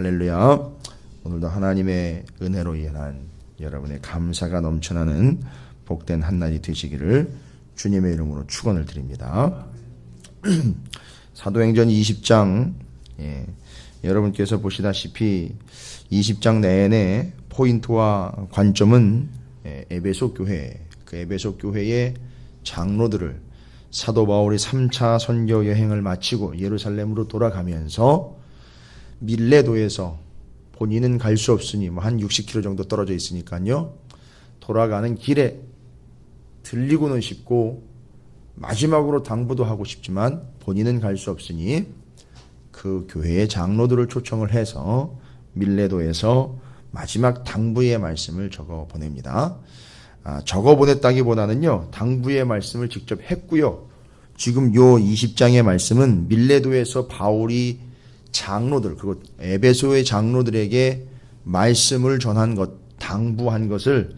할렐루야. 오늘도 하나님의 은혜로 인한 여러분의 감사가 넘쳐나는 복된 한날이 되시기를 주님의 이름으로 축원을 드립니다. 사도행전 20장, 여러분께서 보시다시피 20장 내내 포인트와 관점은 에베소 교회, 그 에베소 교회의 장로들을 사도 바울이 3차 선교 여행을 마치고 예루살렘으로 돌아가면서 밀레도에서 본인은 갈 수 없으니 한 60km 정도 떨어져 있으니까요, 돌아가는 길에 들리고는 싶고 마지막으로 당부도 하고 싶지만 본인은 갈 수 없으니 그 교회의 장로들을 초청을 해서 밀레도에서 마지막 당부의 말씀을 적어 보냅니다. 적어 보냈다기보다는요, 당부의 말씀을 직접 했고요. 지금 요 20장의 말씀은 밀레도에서 바울이 장로들, 그리고 에베소의 장로들에게 말씀을 전한 것, 당부한 것을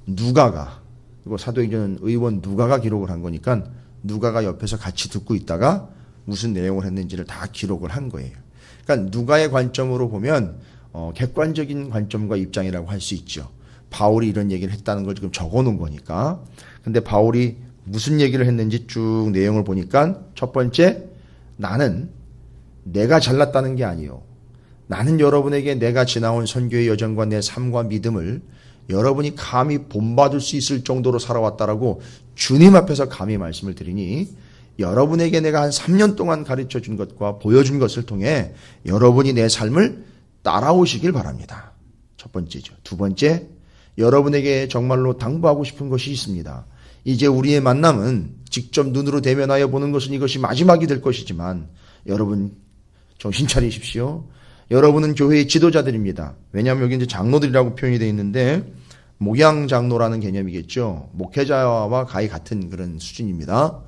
누가가, 그리고 사도행전 의원 누가가 기록을 한 거니까 누가가 옆에서 같이 듣고 있다가 무슨 내용을 했는지를 다 기록을 한 거예요. 그러니까 누가의 관점으로 보면 객관적인 관점과 입장이라고 할 수 있죠. 바울이 이런 얘기를 했다는 걸 지금 적어 놓은 거니까. 근데 바울이 무슨 얘기를 했는지 쭉 내용을 보니까 첫 번째, 나는 내가 잘났다는 게 아니요, 나는 여러분에게 내가 지나온 선교의 여정과 내 삶과 믿음을 여러분이 감히 본받을 수 있을 정도로 살아왔다라고 주님 앞에서 감히 말씀을 드리니, 여러분에게 내가 한 3년 동안 가르쳐 준 것과 보여준 것을 통해 여러분이 내 삶을 따라오시길 바랍니다. 첫 번째죠. 두 번째, 여러분에게 정말로 당부하고 싶은 것이 있습니다. 이제 우리의 만남은 직접 눈으로 대면하여 보는 것은 이것이 마지막이 될 것이지만 여러분 정신 차리십시오. 여러분은 교회의 지도자들입니다. 왜냐하면 여기 이제 장로들이라고 표현이 되어 있는데 목양 장로라는 개념이겠죠. 목회자와 가히 같은 그런 수준입니다.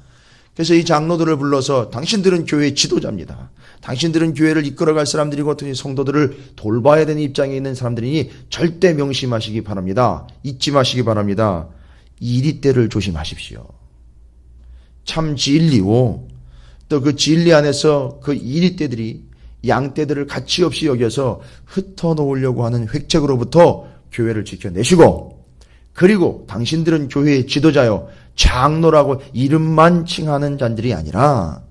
그래서 이 장로들을 불러서 당신들은 교회의 지도자입니다. 당신들은 교회를 이끌어갈 사람들이고 성도들을 돌봐야 되는 입장에 있는 사람들이니 절대 명심하시기 바랍니다. 잊지 마시기 바랍니다. 이리때를 조심하십시오. 참 진리고 또 그 진리 안에서 그 이리때들이 양떼들을 가치 없이 여겨서 흩어놓으려고 하는 획책으로부터 교회를 지켜내시고, 그리고 당신들은 교회의 지도자요, 장로라고 이름만 칭하는 자들이 아니라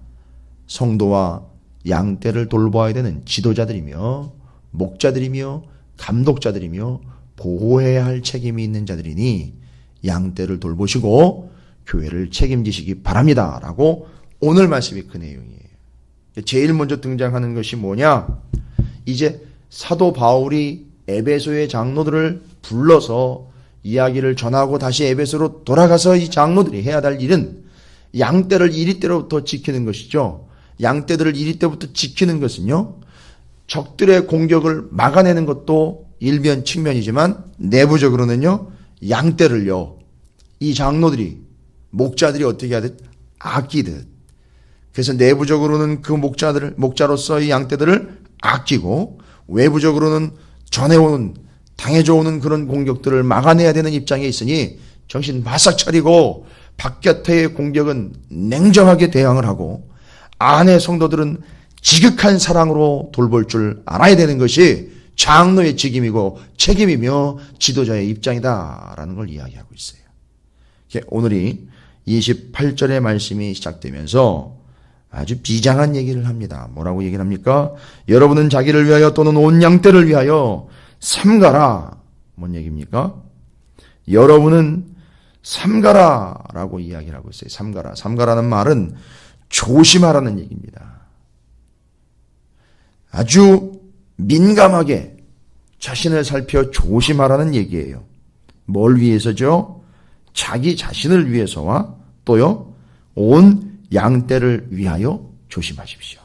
성도와 양떼를 돌봐야 되는 지도자들이며 목자들이며 감독자들이며 보호해야 할 책임이 있는 자들이니 양떼를 돌보시고 교회를 책임지시기 바랍니다 라고 오늘 말씀이 그 내용이에요. 제일 먼저 등장하는 것이 뭐냐, 이제 사도 바울이 에베소의 장로들을 불러서 이야기를 전하고 다시 에베소로 돌아가서 이 장로들이 해야 할 일은 양떼를 이리때로부터 지키는 것이죠. 양떼들을 이리때부터 지키는 것은요, 적들의 공격을 막아내는 것도 일면 측면이지만 내부적으로는요, 양떼를요, 이 장로들이, 목자들이 어떻게 하듯 아끼듯, 그래서 내부적으로는 그 목자로서 이 양떼들을 아끼고 외부적으로는 전해오는, 당해져 오는 그런 공격들을 막아내야 되는 입장에 있으니 정신 바싹 차리고 바깥의 공격은 냉정하게 대항을 하고 안의 성도들은 지극한 사랑으로 돌볼 줄 알아야 되는 것이 장로의 직임이고 책임이며 지도자의 입장이다라는 걸 이야기하고 있어요. 오늘이 28절의 말씀이 시작되면서 아주 비장한 얘기를 합니다. 뭐라고 얘기를 합니까? 여러분은 자기를 위하여 또는 온 양떼를 위하여 삼가라. 뭔 얘기입니까? 여러분은 삼가라 라고 이야기를 하고 있어요. 삼가라. 삼가라는 말은 조심하라는 얘기입니다. 아주 민감하게 자신을 살펴 조심하라는 얘기예요. 뭘 위해서죠? 자기 자신을 위해서와 또요, 온 양떼를 위하여 조심하십시오.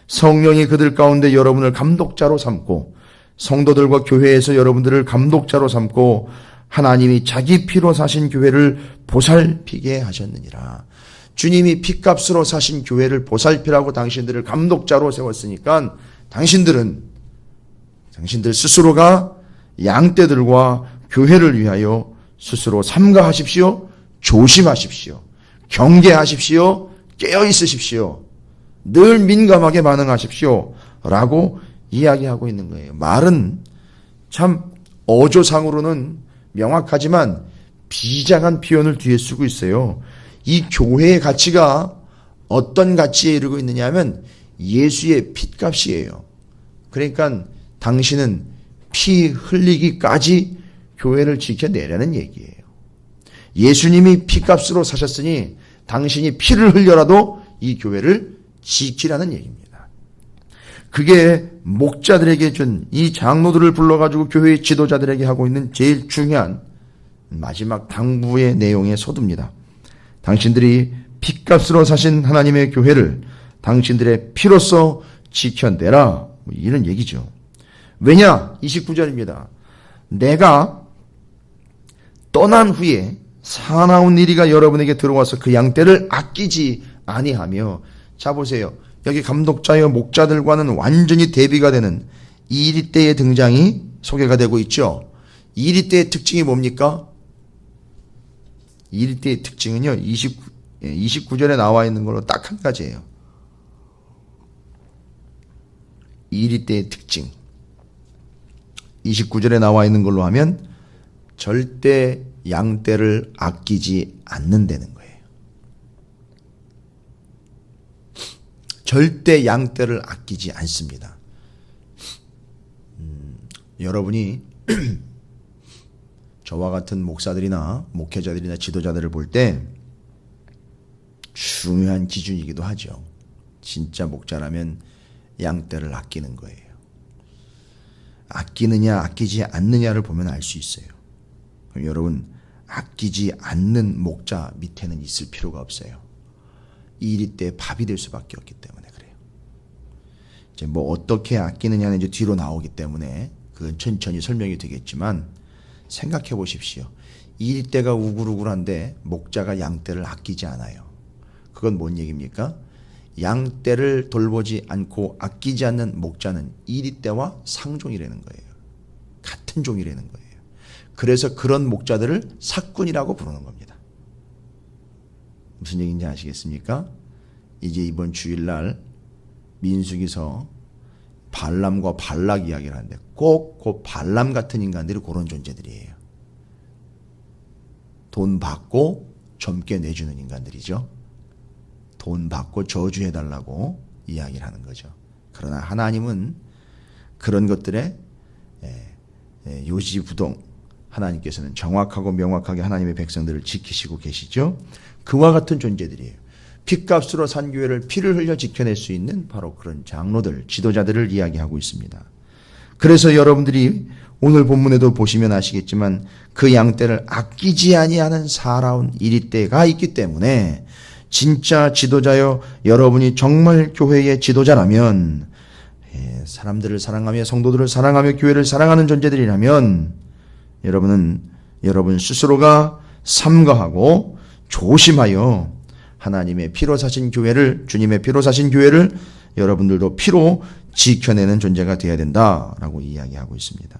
성령이 그들 가운데 여러분을 감독자로 삼고 성도들과 교회에서 여러분들을 감독자로 삼고 하나님이 자기 피로 사신 교회를 보살피게 하셨느니라. 주님이 피값으로 사신 교회를 보살피라고 당신들을 감독자로 세웠으니까 당신들 스스로가 양떼들과 교회를 위하여 스스로 삼가하십시오. 조심하십시오. 경계하십시오. 깨어 있으십시오. 늘 민감하게 반응하십시오. 라고 이야기하고 있는 거예요. 말은 참 어조상으로는 명확하지만 비장한 표현을 뒤에 쓰고 있어요. 이 교회의 가치가 어떤 가치에 이르고 있느냐 하면 예수의 핏값이에요. 그러니까 당신은 피 흘리기까지 교회를 지켜내라는 얘기예요. 예수님이 피값으로 사셨으니 당신이 피를 흘려라도 이 교회를 지키라는 얘기입니다. 그게 목자들에게 준 이 장로들을 불러가지고 교회의 지도자들에게 하고 있는 제일 중요한 마지막 당부의 내용의 서두입니다. 당신들이 피값으로 사신 하나님의 교회를 당신들의 피로써 지켜내라. 이런 얘기죠. 왜냐? 29절입니다. 내가 떠난 후에 사나운 이리가 여러분에게 들어와서 그 양떼를 아끼지 아니하며. 자 보세요. 여기 감독자여 목자들과는 완전히 대비가 되는 이리떼의 등장이 소개가 되고 있죠. 이리떼의 특징이 뭡니까? 이리떼의 특징은요. 29절에 나와 있는 걸로 딱 한 가지예요. 이리떼의 특징. 29절에 나와 있는 걸로 하면 절대 양떼를 아끼지 않는다는 거예요. 절대 양떼를 아끼지 않습니다. 여러분이 저와 같은 목사들이나 목회자들이나 지도자들을 볼 때 중요한 기준이기도 하죠. 진짜 목자라면 양떼를 아끼는 거예요. 아끼느냐 아끼지 않느냐를 보면 알 수 있어요. 그럼 여러분 아끼지 않는 목자 밑에는 있을 필요가 없어요. 이리떼 밥이 될 수밖에 없기 때문에 그래요. 이제 뭐 어떻게 아끼느냐는 이제 뒤로 나오기 때문에 그건 천천히 설명이 되겠지만 생각해 보십시오. 이리떼가 우글우글한데 목자가 양떼를 아끼지 않아요. 그건 뭔 얘기입니까? 양떼를 돌보지 않고 아끼지 않는 목자는 이리떼와 상종이라는 거예요. 같은 종이라는 거예요. 그래서 그런 목자들을 사꾼이라고 부르는 겁니다. 무슨 얘기인지 아시겠습니까? 이제 이번 주일날 민수기서 발람과 발락 이야기를 하는데 꼭 그 발람 같은 인간들이 그런 존재들이에요. 돈 받고 젊게 내주는 인간들이죠. 돈 받고 저주해달라고 이야기를 하는 거죠. 그러나 하나님은 그런 것들에 요지부동 하나님께서는 정확하고 명확하게 하나님의 백성들을 지키시고 계시죠. 그와 같은 존재들이에요. 핏값으로 산 교회를 피를 흘려 지켜낼 수 있는 바로 그런 장로들, 지도자들을 이야기하고 있습니다. 그래서 여러분들이 오늘 본문에도 보시면 아시겠지만 그 양떼를 아끼지 아니하는 사나운 이리떼가 있기 때문에 진짜 지도자여 여러분이 정말 교회의 지도자라면 사람들을 사랑하며 성도들을 사랑하며 교회를 사랑하는 존재들이라면 여러분은 여러분 스스로가 삼가하고 조심하여 하나님의 피로 사신 교회를 주님의 피로 사신 교회를 여러분들도 피로 지켜내는 존재가 되어야 된다라고 이야기하고 있습니다.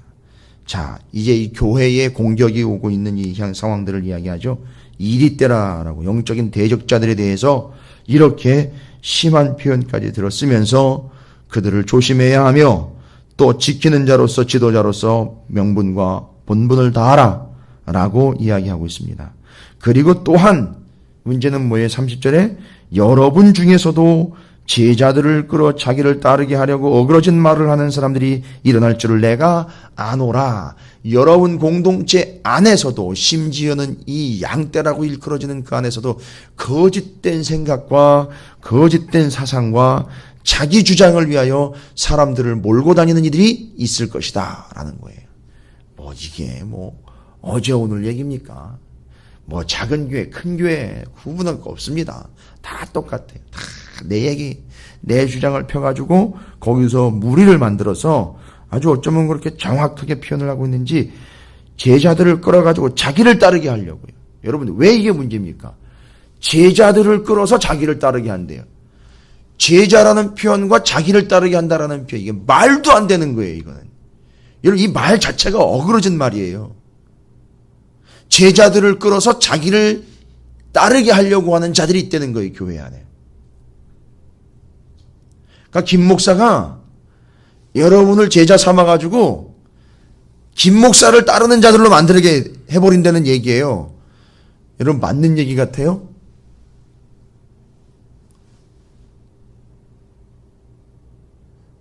자, 이제 이 교회에 공격이 오고 있는 이 상황들을 이야기하죠. 이리떼라라고 영적인 대적자들에 대해서 이렇게 심한 표현까지 들었으면서 그들을 조심해야 하며 또 지키는 자로서 지도자로서 명분과 본분을 다하라 라고 이야기하고 있습니다. 그리고 또한 문제는 뭐예요? 30절에 여러분 중에서도 제자들을 끌어 자기를 따르게 하려고 어그러진 말을 하는 사람들이 일어날 줄을 내가 아노라. 여러분 공동체 안에서도 심지어는 이 양떼라고 일컬어지는 그 안에서도 거짓된 생각과 거짓된 사상과 자기 주장을 위하여 사람들을 몰고 다니는 이들이 있을 것이다 라는 거예요. 뭐 이게 뭐 어제 오늘 얘기입니까? 뭐 작은 교회 큰 교회 구분할 거 없습니다. 다 똑같아요. 다 내 얘기 내 주장을 펴가지고 거기서 무리를 만들어서 아주 어쩌면 그렇게 정확하게 표현을 하고 있는지 제자들을 끌어가지고 자기를 따르게 하려고요. 여러분 왜 이게 문제입니까? 제자들을 끌어서 자기를 따르게 한대요. 제자라는 표현과 자기를 따르게 한다라는 표현 이게 말도 안 되는 거예요. 이거는 여러분 이 말 자체가 어그러진 말이에요. 제자들을 끌어서 자기를 따르게 하려고 하는 자들이 있다는 거예요. 교회 안에. 그러니까 김 목사가 여러분을 제자 삼아가지고 김 목사를 따르는 자들로 만들게 해버린다는 얘기예요. 여러분 맞는 얘기 같아요?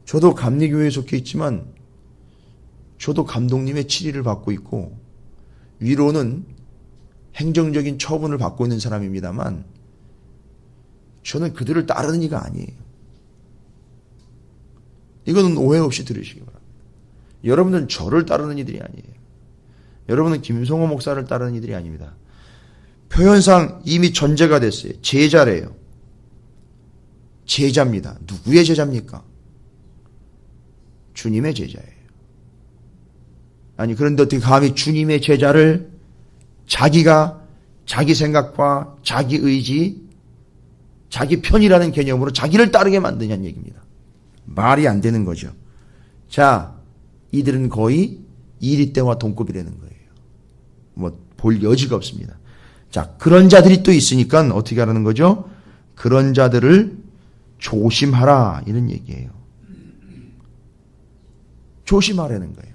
저도 감리교회에 속해 있지만 저도 감독님의 치리를 받고 있고 위로는 행정적인 처분을 받고 있는 사람입니다만 저는 그들을 따르는 이가 아니에요. 이거는 오해 없이 들으시기 바랍니다. 여러분들은 저를 따르는 이들이 아니에요. 여러분은 김성호 목사를 따르는 이들이 아닙니다. 표현상 이미 전제가 됐어요. 제자래요. 제자입니다. 누구의 제자입니까? 주님의 제자예요. 아니 그런데 어떻게 감히 주님의 제자를 자기가 자기 생각과 자기 의지, 자기 편이라는 개념으로 자기를 따르게 만드냐는 얘기입니다. 말이 안 되는 거죠. 자, 이들은 거의 이리 때와 동급이라는 거예요. 뭐 볼 여지가 없습니다. 자, 그런 자들이 또 있으니까 어떻게 하라는 거죠? 그런 자들을 조심하라 이런 얘기예요. 조심하라는 거예요.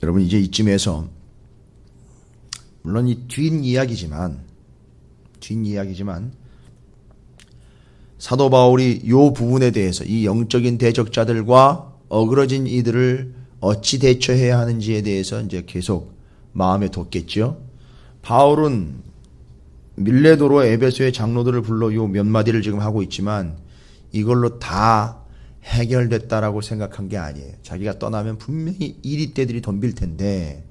여러분 이제 이쯤에서 물론 이 뒷이야기지만 사도 바울이 이 부분에 대해서 이 영적인 대적자들과 어그러진 이들을 어찌 대처해야 하는지에 대해서 이제 계속 마음에 뒀겠죠. 바울은 밀레도로 에베소의 장로들을 불러 요 몇 마디를 지금 하고 있지만 이걸로 다 해결됐다라고 생각한 게 아니에요. 자기가 떠나면 분명히 이리떼들이 덤빌 텐데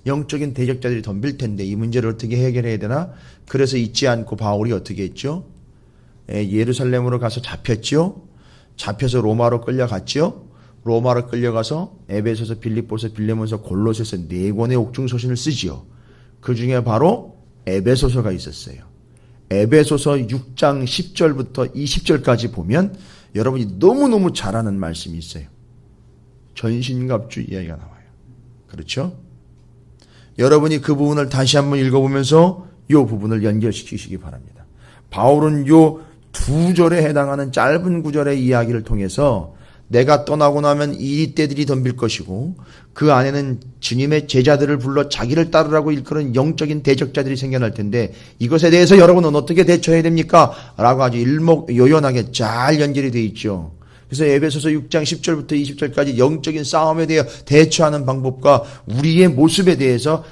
영적인 대적자들이 덤빌 텐데 이 문제를 어떻게 해결해야 되나? 그래서 잊지 않고 바울이 어떻게 했죠? 예루살렘으로 가서 잡혔죠. 잡혀서 로마로 끌려갔죠. 로마로 끌려가서 에베소서, 빌립보서, 빌레몬서, 골로새서 4권의 옥중서신을 쓰지요. 그 중에 바로 에베소서가 있었어요. 에베소서 6장 10절부터 20절까지 보면 여러분이 너무너무 잘 아는 말씀이 있어요. 전신갑주 이야기가 나와요. 그렇죠? 여러분이 그 부분을 다시 한번 읽어보면서 이 부분을 연결시키시기 바랍니다. 바울은 요 2절에 해당하는 짧은 구절의 이야기를 통해서 내가 떠나고 나면 이리떼들이 덤빌 것이고 그 안에는 주님의 제자들을 불러 자기를 따르라고 일컫는 영적인 대적자들이 생겨날 텐데 이것에 대해서 여러분은 어떻게 대처해야 됩니까? 라고 아주 일목요연하게 잘 연결이 되어 있죠. 그래서 에베소서 6장 10절부터 20절까지 영적인 싸움에 대해 대처하는 방법과 우리의 모습에 대해서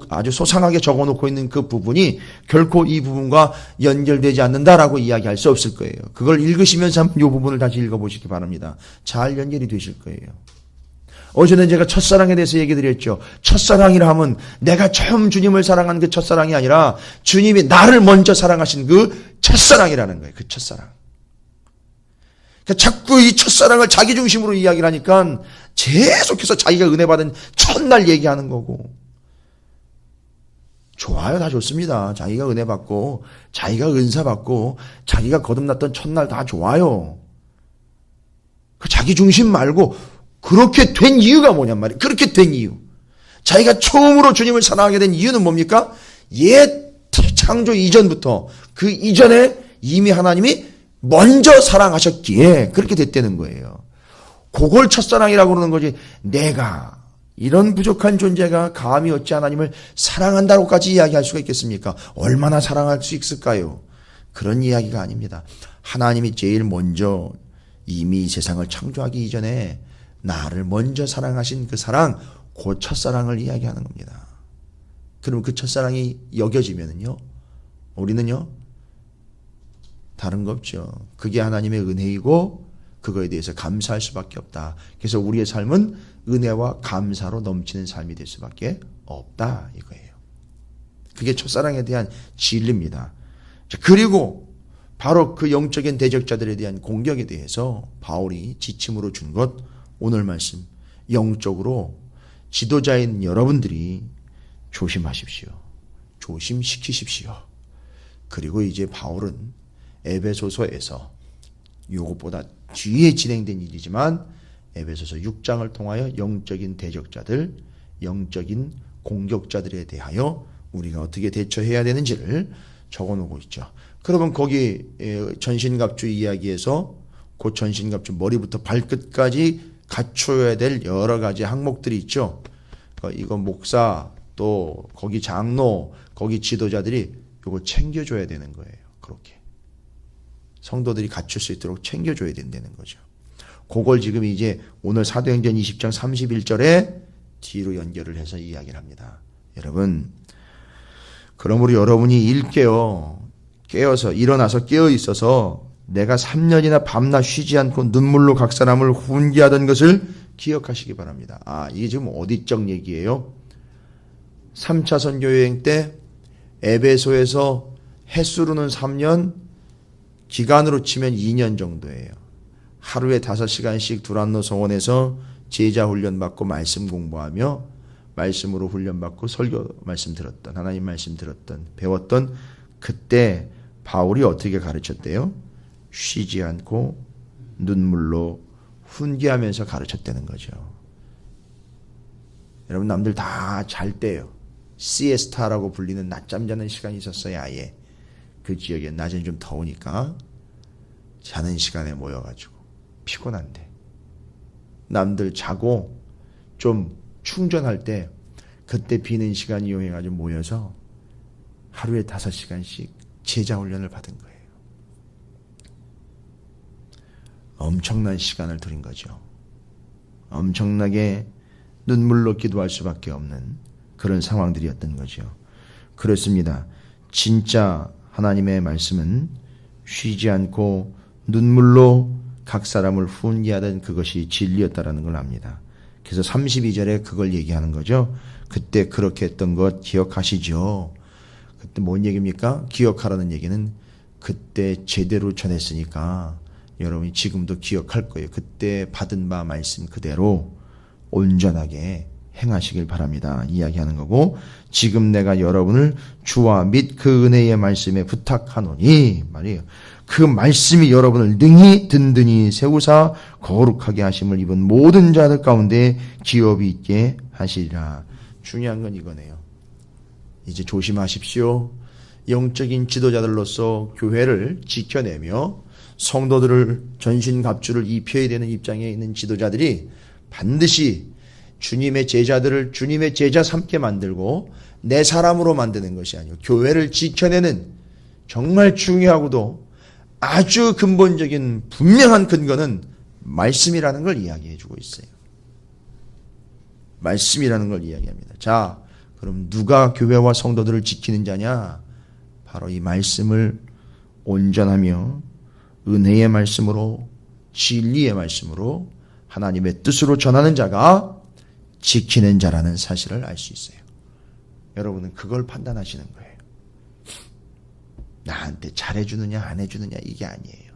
아주 소상하게 적어놓고 있는 그 부분이 결코 이 부분과 연결되지 않는다라고 이야기할 수 없을 거예요. 그걸 읽으시면서 한번 이 부분을 다시 읽어보시기 바랍니다. 잘 연결이 되실 거예요. 어제는 제가 첫사랑에 대해서 얘기 드렸죠. 첫사랑이라 하면 내가 처음 주님을 사랑한 그 첫사랑이 아니라 주님이 나를 먼저 사랑하신 그 첫사랑이라는 거예요. 그 첫사랑. 자꾸 이 첫사랑을 자기 중심으로 이야기를 하니까 계속해서 자기가 은혜 받은 첫날 얘기하는 거고. 좋아요. 다 좋습니다. 자기가 은혜 받고 자기가 은사 받고 자기가 거듭났던 첫날 다 좋아요. 그 자기 중심 말고 그렇게 된 이유가 뭐냔 말이에요. 그렇게 된 이유. 자기가 처음으로 주님을 사랑하게 된 이유는 뭡니까? 옛 창조 이전부터 그 이전에 이미 하나님이 먼저 사랑하셨기에 그렇게 됐다는 거예요. 그걸 첫사랑이라고 그러는 거지. 내가 이런 부족한 존재가 감히 어찌 하나님을 사랑한다고까지 이야기할 수가 있겠습니까? 얼마나 사랑할 수 있을까요? 그런 이야기가 아닙니다. 하나님이 제일 먼저 이미 세상을 창조하기 이전에 나를 먼저 사랑하신 그 사랑, 그 첫사랑을 이야기하는 겁니다. 그럼 그 첫사랑이 여겨지면은요, 우리는요, 다른 거 없죠. 그게 하나님의 은혜이고 그거에 대해서 감사할 수밖에 없다. 그래서 우리의 삶은 은혜와 감사로 넘치는 삶이 될 수밖에 없다 이거예요. 그게 첫사랑에 대한 진리입니다. 그리고 바로 그 영적인 대적자들에 대한 공격에 대해서 바울이 지침으로 준 것, 오늘 말씀 영적으로 지도자인 여러분들이 조심하십시오. 조심시키십시오. 그리고 이제 바울은 에베소서에서 이것보다 뒤에 진행된 일이지만 에베소서 6장을 통하여 영적인 대적자들, 영적인 공격자들에 대하여 우리가 어떻게 대처해야 되는지를 적어놓고 있죠. 그러면 거기 전신갑주 이야기에서 그 전신갑주 머리부터 발끝까지 갖춰야 될 여러 가지 항목들이 있죠. 이거 목사 또 거기 장로 거기 지도자들이 이거 챙겨줘야 되는 거예요. 그렇게 성도들이 갖출 수 있도록 챙겨줘야 된다는 거죠. 그걸 지금 이제 오늘 사도행전 20장 31절에 뒤로 연결을 해서 이야기를 합니다. 여러분, 그러므로 여러분이 깨어서 일어나서 깨어 있어서 내가 3년이나 밤낮 쉬지 않고 눈물로 각 사람을 훈계하던 것을 기억하시기 바랍니다. 이게 지금 어디적 얘기예요? 3차 선교여행 때 에베소에서 햇수로는 3년, 기간으로 치면 2년 정도예요. 하루에 5시간씩 두란노 성원에서 제자 훈련받고 말씀 공부하며 말씀으로 훈련받고 설교 말씀 들었던, 하나님 말씀 들었던, 배웠던 그때 바울이 어떻게 가르쳤대요? 쉬지 않고 눈물로 훈계하면서 가르쳤다는 거죠. 여러분, 남들 다 잘 때요. 시에스타라고 불리는 낮잠 자는 시간이 있었어요. 아예 그 지역에 낮엔 좀 더우니까 자는 시간에 모여가지고 피곤한데 남들 자고 좀 충전할 때 그때 비는 시간 이용해가지고 모여서 하루에 5시간씩 제자 훈련을 받은 거예요. 엄청난 시간을 들인 거죠. 엄청나게 눈물로 기도할 수밖에 없는 그런 상황들이었던 거죠. 그렇습니다. 진짜 하나님의 말씀은 쉬지 않고 눈물로 각 사람을 훈계하던 그것이 진리였다라는 걸 압니다. 그래서 32절에 그걸 얘기하는 거죠. 그때 그렇게 했던 것 기억하시죠? 그때 뭔 얘기입니까? 기억하라는 얘기는 그때 제대로 전했으니까 여러분이 지금도 기억할 거예요. 그때 받은 바 말씀 그대로 온전하게 행하시길 바랍니다. 이야기하는 거고, 지금 내가 여러분을 주와 및 그 은혜의 말씀에 부탁하노니 말이에요. 그 말씀이 여러분을 능히 든든히 세우사 거룩하게 하심을 입은 모든 자들 가운데 기업이 있게 하시리라. 중요한 건 이거네요. 이제 조심하십시오. 영적인 지도자들로서 교회를 지켜내며 성도들을 전신갑주를 입혀야 되는 입장에 있는 지도자들이 반드시 주님의 제자들을 주님의 제자 삼게 만들고 내 사람으로 만드는 것이 아니고 교회를 지켜내는 정말 중요하고도 아주 근본적인 분명한 근거는 말씀이라는 걸 이야기해 주고 있어요. 말씀이라는 걸 이야기합니다. 자, 그럼 누가 교회와 성도들을 지키는 자냐? 바로 이 말씀을 온전하며 은혜의 말씀으로 진리의 말씀으로 하나님의 뜻으로 전하는 자가 지키는 자라는 사실을 알 수 있어요. 여러분은 그걸 판단하시는 거예요. 나한테 잘해주느냐 안 해주느냐 이게 아니에요.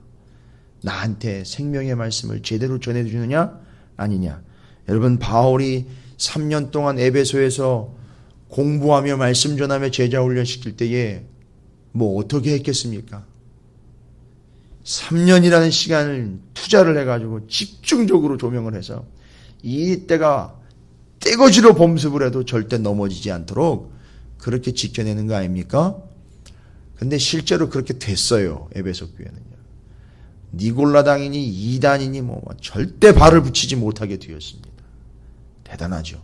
나한테 생명의 말씀을 제대로 전해주느냐 아니냐. 여러분, 바울이 3년 동안 에베소에서 공부하며 말씀 전하며 제자 훈련시킬 때에 뭐 어떻게 했겠습니까? 3년이라는 시간을 투자를 해가지고 집중적으로 조명을 해서 이때가 떼거지로 범습을 해도 절대 넘어지지 않도록 그렇게 지켜내는 거 아닙니까? 근데 실제로 그렇게 됐어요. 에베소 교회는요. 니골라당이니 이단이니 뭐 절대 발을 붙이지 못하게 되었습니다. 대단하죠.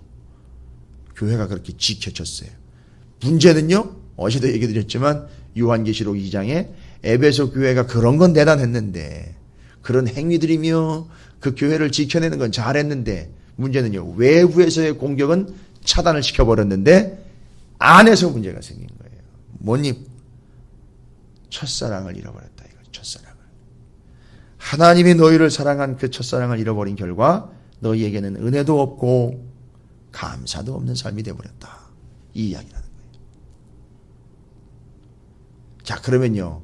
교회가 그렇게 지켜졌어요. 문제는요, 어제도 얘기 드렸지만 요한계시록 2장에 에베소 교회가 그런 건 대단했는데, 그런 행위들이며 그 교회를 지켜내는 건 잘했는데, 문제는요, 외부에서의 공격은 차단을 시켜버렸는데 안에서 문제가 생긴 거예요. 뭐니? 첫사랑을 잃어버렸다. 이거 첫사랑을. 하나님이 너희를 사랑한 그 첫사랑을 잃어버린 결과 너희에게는 은혜도 없고 감사도 없는 삶이 되어버렸다. 이 이야기라는 거예요. 자, 그러면요,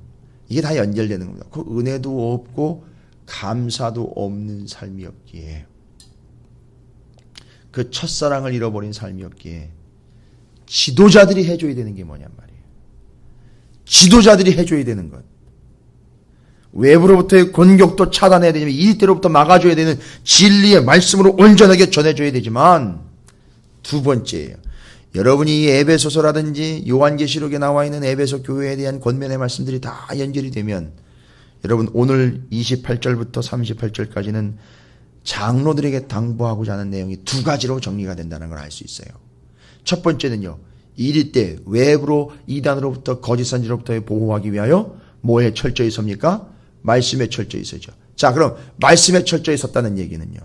이게 다 연결되는 겁니다. 그 은혜도 없고 감사도 없는 삶이었기에, 그 첫사랑을 잃어버린 삶이었기에 지도자들이 해줘야 되는 게 뭐냔 말이에요. 지도자들이 해줘야 되는 것. 외부로부터의 공격도 차단해야 되지만 이때로부터 막아줘야 되는 진리의 말씀으로 온전하게 전해줘야 되지만, 두 번째예요. 여러분이 이 에베소서라든지 요한계시록에 나와 있는 에베소 교회에 대한 권면의 말씀들이 다 연결이 되면 여러분 오늘 28절부터 38절까지는 장로들에게 당부하고자 하는 내용이 두 가지로 정리가 된다는 걸 알 수 있어요. 첫 번째는요. 이리 때 외부로 이단으로부터 거짓 선지로부터 보호하기 위하여 뭐에 철저히 섭니까? 말씀에 철저히 서죠. 자, 그럼 말씀에 철저히 섰다는 얘기는요.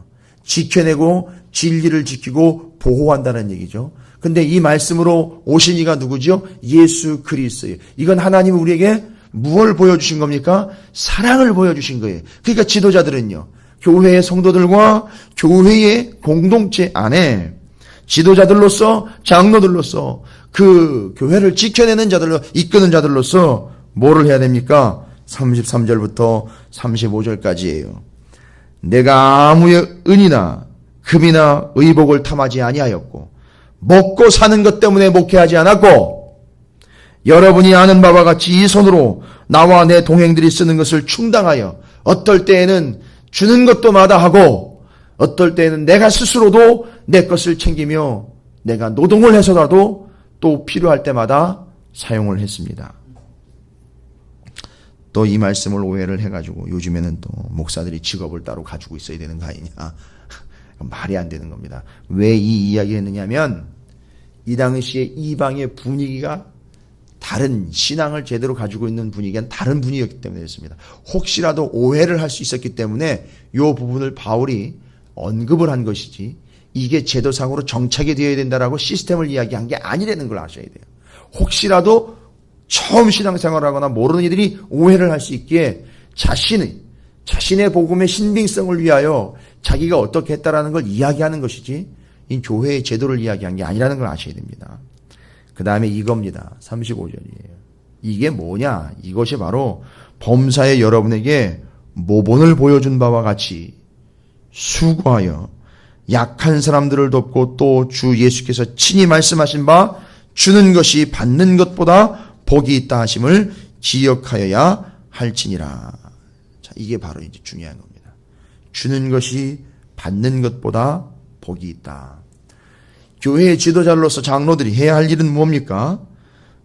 지켜내고 진리를 지키고 보호한다는 얘기죠. 근데 이 말씀으로 오신 이가 누구죠? 예수 그리스도예요. 이건 하나님이 우리에게 무엇을 보여주신 겁니까? 사랑을 보여주신 거예요. 그러니까 지도자들은요. 교회의 성도들과 교회의 공동체 안에 지도자들로서 장로들로서 그 교회를 지켜내는 자들로 이끄는 자들로서 뭐를 해야 됩니까? 33절부터 35절까지예요. 내가 아무의 은이나 금이나 의복을 탐하지 아니하였고 먹고 사는 것 때문에 목회하지 않았고 여러분이 아는 바와 같이 이 손으로 나와 내 동행들이 쓰는 것을 충당하여 어떨 때에는 주는 것도 마다하고 어떨 때에는 내가 스스로도 내 것을 챙기며 내가 노동을 해서라도 또 필요할 때마다 사용을 했습니다. 또 이 말씀을 오해를 해가지고 요즘에는 또 목사들이 직업을 따로 가지고 있어야 되는 거 아니냐. 말이 안 되는 겁니다. 왜 이 이야기를 했느냐면 이 당시에 이방의 분위기가 다른 신앙을 제대로 가지고 있는 분위기가 다른 분위기였기 때문에 그렇습니다. 혹시라도 오해를 할 수 있었기 때문에 이 부분을 바울이 언급을 한 것이지 이게 제도상으로 정착이 되어야 된다라고 시스템을 이야기한 게 아니라는 걸 아셔야 돼요. 혹시라도 처음 신앙생활을 하거나 모르는 이들이 오해를 할 수 있기에 자신의 복음의 신빙성을 위하여 자기가 어떻게 했다라는 걸 이야기하는 것이지 이 교회의 제도를 이야기한 게 아니라는 걸 아셔야 됩니다. 그 다음에 이겁니다. 35절이에요. 이게 뭐냐? 이것이 바로 범사에 여러분에게 모본을 보여준 바와 같이 수고하여 약한 사람들을 돕고 또 주 예수께서 친히 말씀하신 바 주는 것이 받는 것보다 복이 있다 하심을 기억하여야 할지니라. 자, 이게 바로 이제 중요한 겁니다. 주는 것이 받는 것보다 복이 있다. 교회의 지도자로서 장로들이 해야 할 일은 뭡니까?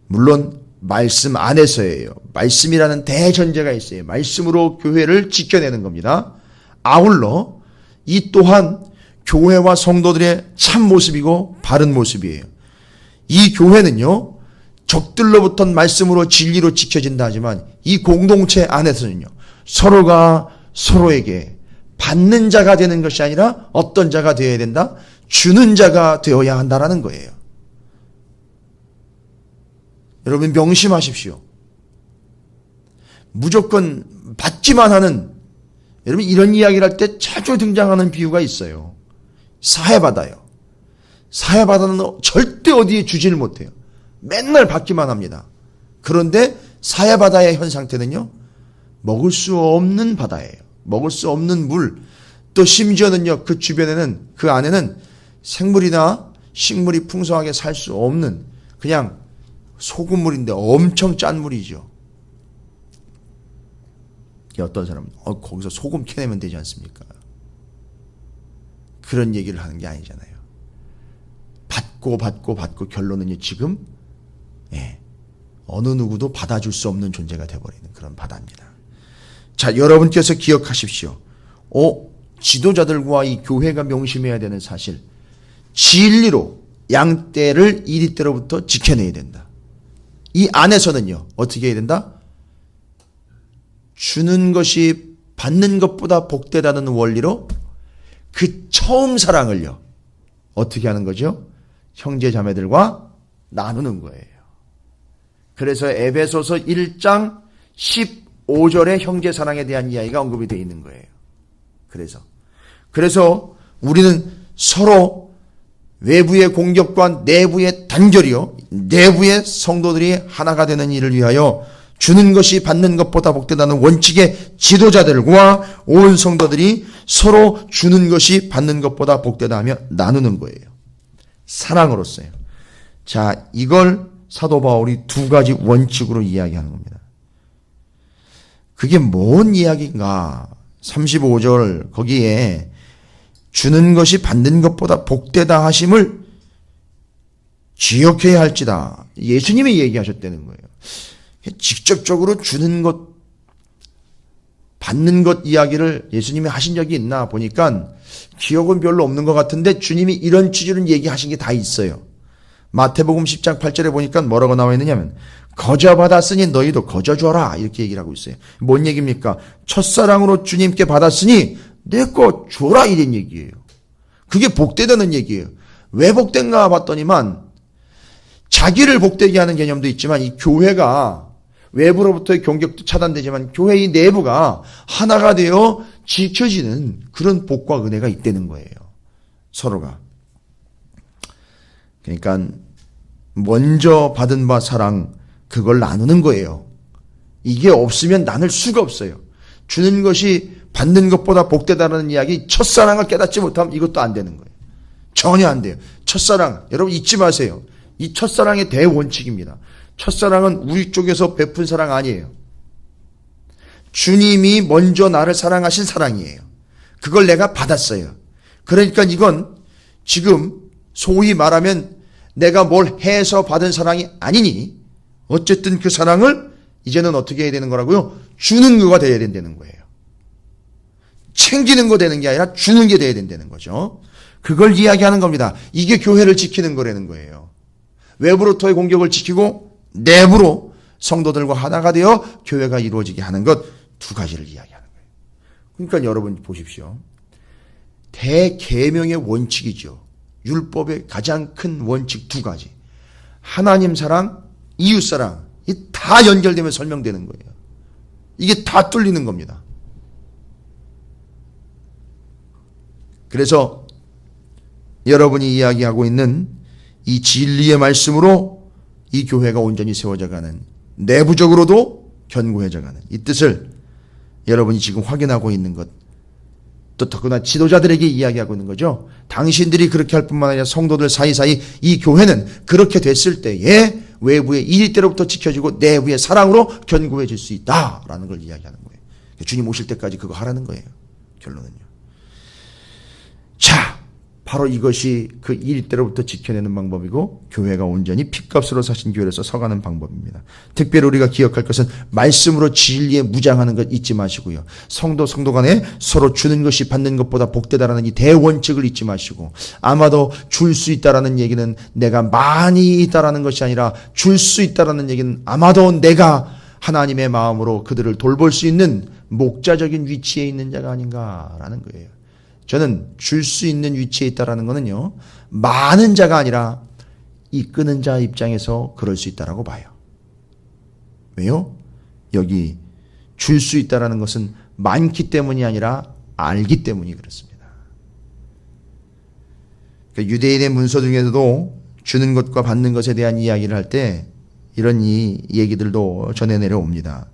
물론 말씀 안에서예요. 말씀이라는 대전제가 있어요. 말씀으로 교회를 지켜내는 겁니다. 아울러 이 또한 교회와 성도들의 참 모습이고 바른 모습이에요. 이 교회는요. 적들로부터 말씀으로 진리로 지켜진다 하지만 이 공동체 안에서는요. 서로가 서로에게 받는 자가 되는 것이 아니라 어떤 자가 되어야 된다? 주는 자가 되어야 한다라는 거예요. 여러분 명심하십시오. 무조건 받기만 하는 여러분 이런 이야기를 할 때 자주 등장하는 비유가 있어요. 사해바다요. 사해바다는 절대 어디에 주지를 못해요. 맨날 받기만 합니다. 그런데 사해바다의 현 상태는요. 먹을 수 없는 바다예요. 먹을 수 없는 물. 또 심지어는요. 그 주변에는 그 안에는 생물이나 식물이 풍성하게 살 수 없는 그냥 소금물인데 엄청 짠 물이죠. 어떤 사람은 거기서 소금 캐내면 되지 않습니까? 그런 얘기를 하는 게 아니잖아요. 받고 결론은요 지금 어느 누구도 받아줄 수 없는 존재가 되어버리는 그런 바다입니다. 자, 여러분께서 기억하십시오. 지도자들과 이 교회가 명심해야 되는 사실, 진리로 양떼를 이리떼로부터 지켜내야 된다. 이 안에서는요 어떻게 해야 된다? 주는 것이 받는 것보다 복되다는 원리로 그 처음 사랑을요 어떻게 하는 거죠? 형제 자매들과 나누는 거예요. 그래서 에베소서 1장 15절에 형제 사랑에 대한 이야기가 언급이 되어 있는 거예요. 그래서 우리는 서로 외부의 공격과 내부의 단결이요, 내부의 성도들이 하나가 되는 일을 위하여 주는 것이 받는 것보다 복되다는 원칙의 지도자들과 온 성도들이 서로 주는 것이 받는 것보다 복되다 하며 나누는 거예요. 사랑으로서요. 자, 이걸 사도 바울이 두 가지 원칙으로 이야기하는 겁니다. 그게 뭔 이야기인가? 35절 거기에 주는 것이 받는 것보다 복되다 하심을 지역해야 할지다. 예수님이 얘기하셨다는 거예요. 직접적으로 주는 것, 받는 것 이야기를 예수님이 하신 적이 있나 보니까 기억은 별로 없는 것 같은데 주님이 이런 취지로 얘기하신 게 다 있어요. 마태복음 10장 8절에 보니까 뭐라고 나와 있느냐면 거저 받았으니 너희도 거저 줘라 이렇게 얘기를 하고 있어요. 뭔 얘기입니까? 첫사랑으로 주님께 받았으니 내 거 줘라 이런 얘기예요. 그게 복되다는 얘기예요. 왜 복된가 봤더니만 자기를 복되게 하는 개념도 있지만 이 교회가 외부로부터의 공격도 차단되지만 교회의 내부가 하나가 되어 지켜지는 그런 복과 은혜가 있다는 거예요. 서로가. 그러니까 먼저 받은 바 사랑 그걸 나누는 거예요. 이게 없으면 나눌 수가 없어요. 주는 것이 받는 것보다 복되다는 이야기 첫사랑을 깨닫지 못하면 이것도 안 되는 거예요. 전혀 안 돼요. 첫사랑 여러분 잊지 마세요. 이 첫사랑의 대원칙입니다. 첫사랑은 우리 쪽에서 베푼 사랑 아니에요. 주님이 먼저 나를 사랑하신 사랑이에요. 그걸 내가 받았어요. 그러니까 이건 지금 소위 말하면 내가 뭘 해서 받은 사랑이 아니니 어쨌든 그 사랑을 이제는 어떻게 해야 되는 거라고요? 주는 거가 돼야 된다는 거예요. 챙기는 거 되는 게 아니라 주는 게 돼야 된다는 거죠. 그걸 이야기하는 겁니다. 이게 교회를 지키는 거라는 거예요. 외부로부터의 공격을 지키고 내부로 성도들과 하나가 되어 교회가 이루어지게 하는 것 두 가지를 이야기하는 거예요. 그러니까 여러분 보십시오. 대계명의 원칙이죠. 율법의 가장 큰 원칙 두 가지. 하나님 사랑, 이웃 사랑. 이 다 연결되면 설명되는 거예요. 이게 다 뚫리는 겁니다. 그래서 여러분이 이야기하고 있는 이 진리의 말씀으로 이 교회가 온전히 세워져가는, 내부적으로도 견고해져가는 이 뜻을 여러분이 지금 확인하고 있는 것, 또 더구나 지도자들에게 이야기하고 있는 거죠. 당신들이 그렇게 할 뿐만 아니라 성도들 사이사이 이 교회는 그렇게 됐을 때에 외부의 이리때로부터 지켜지고 내부의 사랑으로 견고해질 수 있다라는 걸 이야기하는 거예요. 주님 오실 때까지 그거 하라는 거예요. 결론은요. 자, 바로 이것이 그 이리때로부터 지켜내는 방법이고 교회가 온전히 핏값으로 사신 교회로서 서가는 방법입니다. 특별히 우리가 기억할 것은 말씀으로 진리에 무장하는 것 잊지 마시고요. 성도 간에 서로 주는 것이 받는 것보다 복되다라는 이 대원칙을 잊지 마시고, 아마도 줄 수 있다라는 얘기는 내가 많이 있다라는 것이 아니라 줄 수 있다라는 얘기는 아마도 내가 하나님의 마음으로 그들을 돌볼 수 있는 목자적인 위치에 있는 자가 아닌가라는 거예요. 저는 줄 수 있는 위치에 있다라는 거는요, 많은 자가 아니라 이끄는 자 입장에서 그럴 수 있다라고 봐요. 왜요? 여기 줄 수 있다라는 것은 많기 때문이 아니라 알기 때문이 그렇습니다. 그러니까 유대인의 문서 중에서도 주는 것과 받는 것에 대한 이야기를 할 때 이런 이 얘기들도 전해 내려옵니다.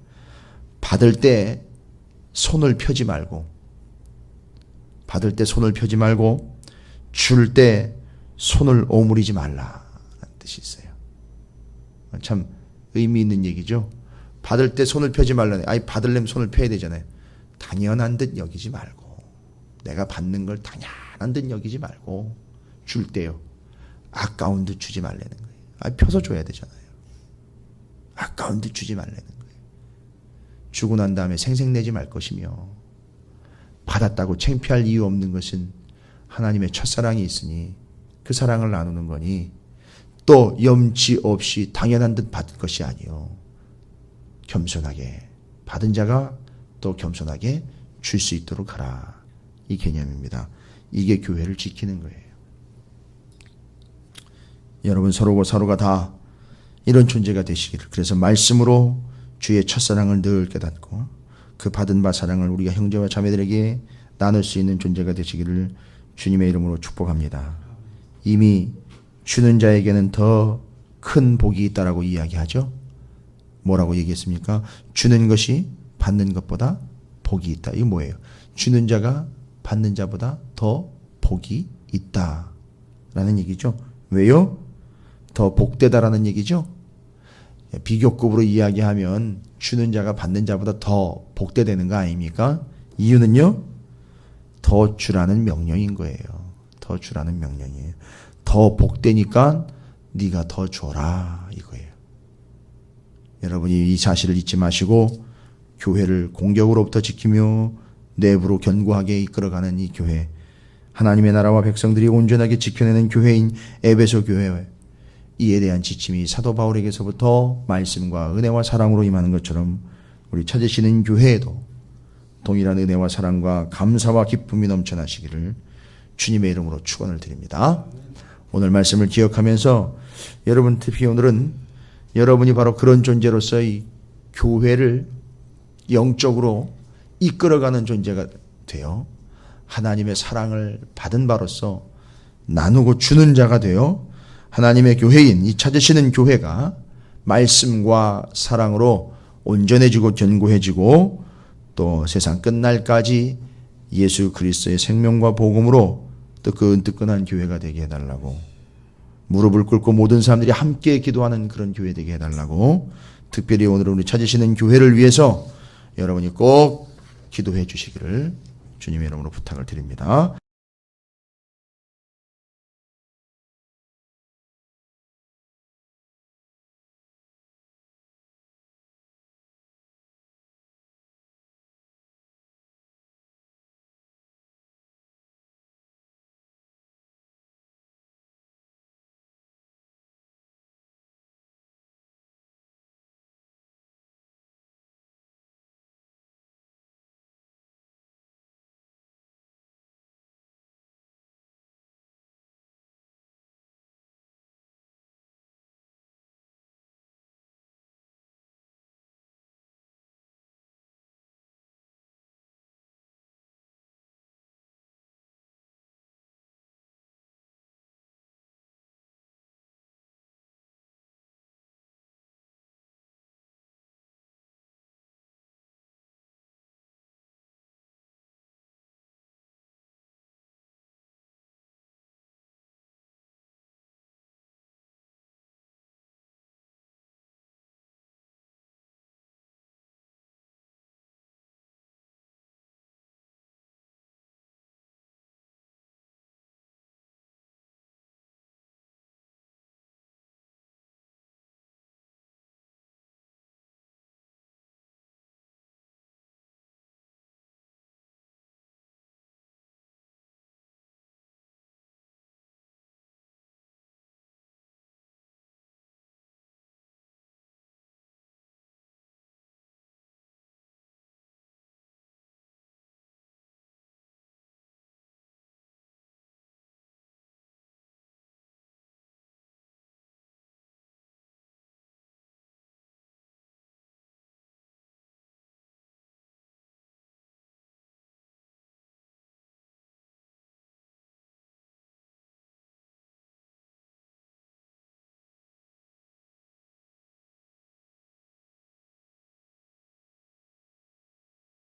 받을 때 손을 펴지 말고, 받을 때 손을 펴지 말고 줄 때 손을 오므리지 말라는 뜻이 있어요. 참 의미 있는 얘기죠. 받을 때 손을 펴지 말라네. 아니 받으려면 손을 펴야 되잖아요. 당연한 듯 여기지 말고, 내가 받는 걸 당연한 듯 여기지 말고 줄 때요, 아까운 듯 주지 말라는 거예요. 아니 펴서 줘야 되잖아요. 아까운 듯 주지 말라는 거예요. 주고 난 다음에 생색내지 말 것이며, 받았다고 창피할 이유 없는 것은 하나님의 첫사랑이 있으니 그 사랑을 나누는 거니, 또 염치 없이 당연한 듯 받을 것이 아니요, 겸손하게 받은 자가 또 겸손하게 줄 수 있도록 하라. 이 개념입니다. 이게 교회를 지키는 거예요. 여러분 서로가 다 이런 존재가 되시기를, 그래서 말씀으로 주의 첫사랑을 늘 깨닫고 그 받은 바 사랑을 우리가 형제와 자매들에게 나눌 수 있는 존재가 되시기를 주님의 이름으로 축복합니다. 이미 주는 자에게는 더 큰 복이 있다라고 이야기하죠. 뭐라고 얘기했습니까? 주는 것이 받는 것보다 복이 있다. 이게 뭐예요? 주는 자가 받는 자보다 더 복이 있다라는 얘기죠. 왜요? 더 복되다라는 얘기죠. 비교급으로 이야기하면 주는 자가 받는 자보다 더 복되되는 거 아닙니까? 이유는요, 더 주라는 명령인 거예요. 더 주라는 명령이에요. 더 복되니까 네가 더 줘라 이거예요. 여러분이 이 사실을 잊지 마시고 교회를 공격으로부터 지키며 내부로 견고하게 이끌어가는 이 교회, 하나님의 나라와 백성들이 온전하게 지켜내는 교회인 에베소 교회, 이에 대한 지침이 사도 바울에게서부터 말씀과 은혜와 사랑으로 임하는 것처럼 우리 찾으시는 교회에도 동일한 은혜와 사랑과 감사와 기쁨이 넘쳐나시기를 주님의 이름으로 축원을 드립니다. 오늘 말씀을 기억하면서 여러분, 특히 오늘은 여러분이 바로 그런 존재로서 이 교회를 영적으로 이끌어가는 존재가 되어 하나님의 사랑을 받은 바로서 나누고 주는 자가 되어 하나님의 교회인 이 찾으시는 교회가 말씀과 사랑으로 온전해지고 견고해지고 또 세상 끝날까지 예수 그리스도의 생명과 복음으로 뜨끈뜨끈한 교회가 되게 해달라고, 무릎을 꿇고 모든 사람들이 함께 기도하는 그런 교회 되게 해달라고, 특별히 오늘 우리 찾으시는 교회를 위해서 여러분이 꼭 기도해 주시기를 주님의 이름으로 부탁을 드립니다.